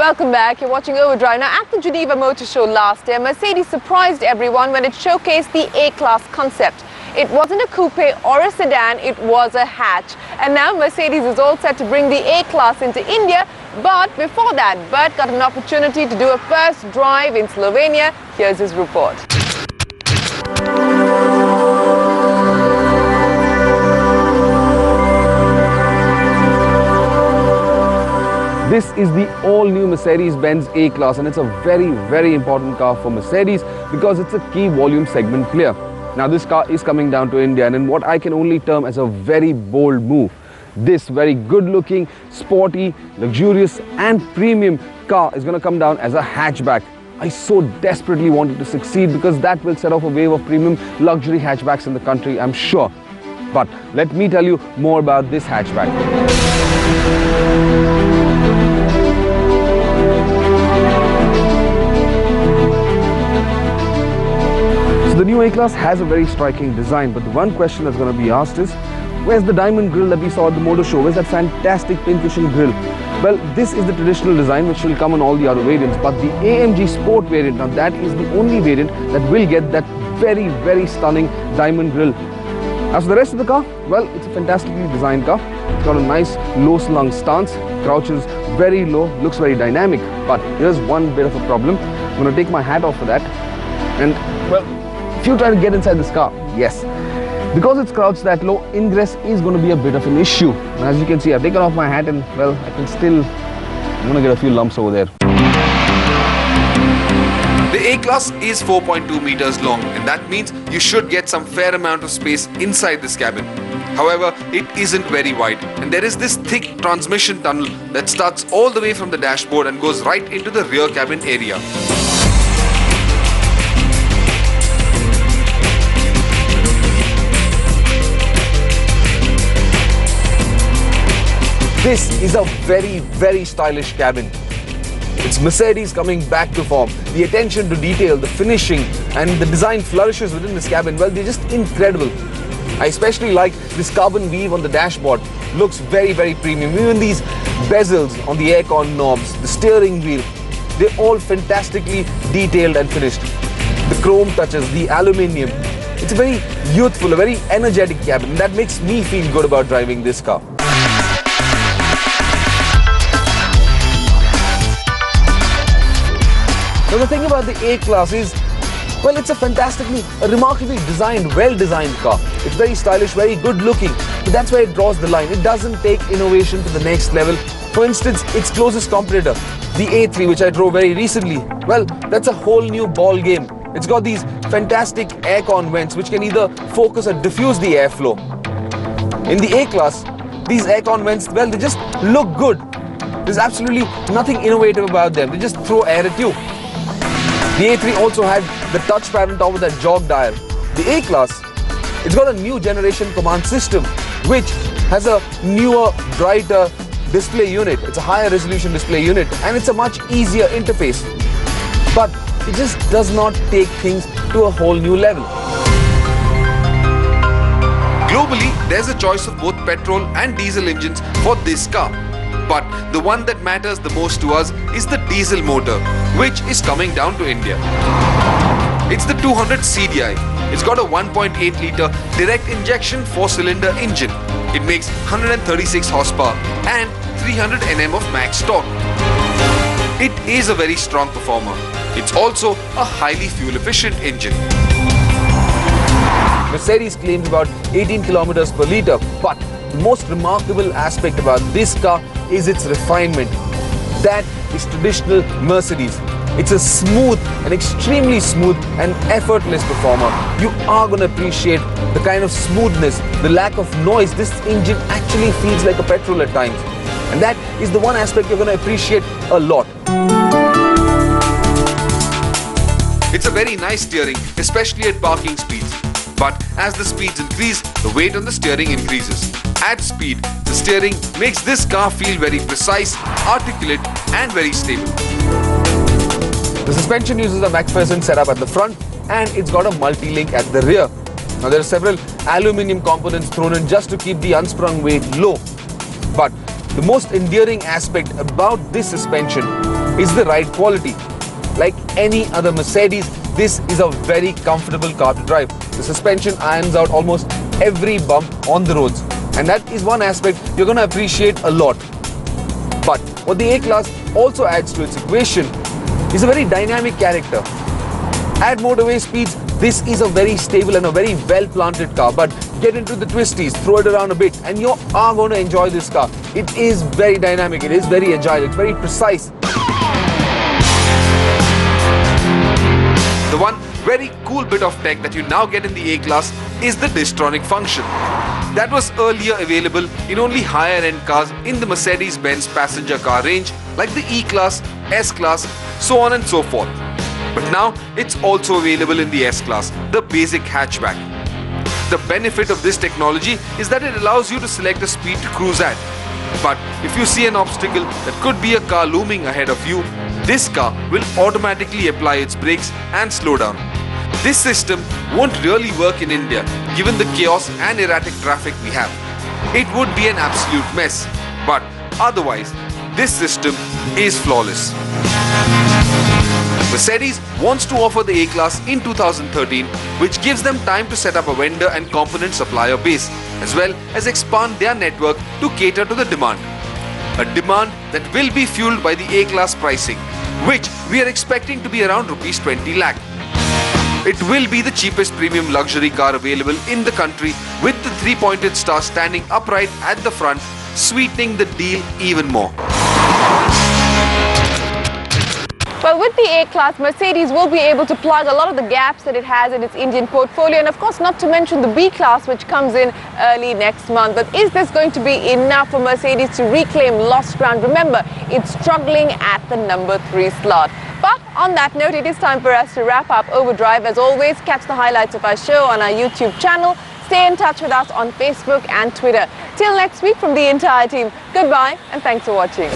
Welcome back. You're watching Overdrive. Now, at the Geneva Motor Show last year, Mercedes surprised everyone when it showcased the A-Class concept. It wasn't a coupe or a sedan, it was a hatch. And now Mercedes is all set to bring the A-Class into India. But before that, Bert got an opportunity to do a first drive in Slovenia. Here's his report. This is the all-new Mercedes-Benz A-Class, and it's a very important car for Mercedes because it's a key volume segment player. Now this car is coming down to India, and in what I can only term as a very bold move. This very good-looking, sporty, luxurious and premium car is going to come down as a hatchback. I so desperately wanted to succeed because that will set off a wave of premium luxury hatchbacks in the country, I'm sure. But let me tell you more about this hatchback. So the new A-Class has a very striking design, but the one question that's going to be asked is, where's the diamond grille that we saw at the motor show? Where's that fantastic pincushion grille? Well, this is the traditional design which will come on all the other variants, but the AMG Sport variant, now that is the only variant that will get that very stunning diamond grille. As for the rest of the car, well, it's a fantastically designed car. It's got a nice low slung stance, crouches very low, looks very dynamic. But here's one bit of a problem. I'm going to take my hat off for that. And, well, if you try to get inside this car, yes, because it's crouched that low, ingress is going to be a bit of an issue. And as you can see, I've taken off my hat and, well, I'm going to get a few lumps over there. The A-Class is 4.2 meters long, and that means you should get some fair amount of space inside this cabin. However, it isn't very wide, and there is this thick transmission tunnel that starts all the way from the dashboard and goes right into the rear cabin area. This is a very stylish cabin. It's Mercedes coming back to form. The attention to detail, the finishing and the design flourishes within this cabin, well, they're just incredible. I especially like this carbon weave on the dashboard. Looks very premium. Even these bezels on the aircon knobs, the steering wheel, they're all fantastically detailed and finished. The chrome touches, the aluminium. It's a very youthful, a very energetic cabin, and that makes me feel good about driving this car. Now the thing about the A-Class is, well, it's a remarkably designed, well-designed car. It's very stylish, very good-looking, but that's where it draws the line. It doesn't take innovation to the next level. For instance, its closest competitor, the A3, which I drove very recently, well, that's a whole new ball game. It's got these fantastic aircon vents which can either focus or diffuse the airflow. In the A-Class, these aircon vents, well, they just look good. There's absolutely nothing innovative about them. They just throw air at you. The A3 also had the touchpad on top of that jog dial. The A-Class, it's got a new generation command system which has a newer, brighter display unit. It's a higher resolution display unit and it's a much easier interface. But it just does not take things to a whole new level. Globally, there's a choice of both petrol and diesel engines for this car. But the one that matters the most to us is the diesel motor, which is coming down to India. It's the 200 CDI. It's got a 1.8-litre direct injection 4-cylinder engine. It makes 136 horsepower and 300 Nm of max torque. It is a very strong performer. It's also a highly fuel-efficient engine. Mercedes claims about 18 kilometers per litre, but the most remarkable aspect about this car is its refinement. That is traditional Mercedes. It's a smooth, an extremely smooth and effortless performer. You are going to appreciate the kind of smoothness, the lack of noise. This engine actually feels like a petrol at times. And that is the one aspect you're going to appreciate a lot. It's a very nice steering, especially at parking speeds. But as the speeds increase, the weight on the steering increases. At speed, the steering makes this car feel very precise, articulate and very stable. The suspension uses a McPherson setup at the front and it's got a multi-link at the rear. Now there are several aluminium components thrown in just to keep the unsprung weight low. But the most endearing aspect about this suspension is the ride quality. Like any other Mercedes, this is a very comfortable car to drive. The suspension irons out almost every bump on the roads, and that is one aspect you're going to appreciate a lot. But what the A-Class also adds to its equation is a very dynamic character. At motorway speeds, this is a very stable and a very well-planted car, but get into the twisties, throw it around a bit, and you are going to enjoy this car. It is very dynamic, it is very agile, it's very precise. The one very cool bit of tech that you now get in the A-Class is the Distronic function. That was earlier available in only higher-end cars in the Mercedes-Benz passenger car range like the E-Class, S-Class, so on and so forth. But now it's also available in the S-Class, the basic hatchback. The benefit of this technology is that it allows you to select a speed to cruise at. But if you see an obstacle that could be a car looming ahead of you, this car will automatically apply its brakes and slow down. This system won't really work in India given the chaos and erratic traffic we have. It would be an absolute mess, but otherwise, this system is flawless. Mercedes wants to offer the A-Class in 2013, which gives them time to set up a vendor and component supplier base, as well as expand their network to cater to the demand. A demand that will be fueled by the A-Class pricing, which we are expecting to be around Rs 20 lakh. It will be the cheapest premium luxury car available in the country, with the 3-pointed star standing upright at the front, sweetening the deal even more. Well, with the A-Class, Mercedes will be able to plug a lot of the gaps that it has in its Indian portfolio, and of course not to mention the B-Class, which comes in early next month. But is this going to be enough for Mercedes to reclaim lost ground? Remember, it's struggling at the number 3 slot. But on that note, it is time for us to wrap up Overdrive. As always, catch the highlights of our show on our YouTube channel. Stay in touch with us on Facebook and Twitter. Till next week, from the entire team, goodbye and thanks for watching.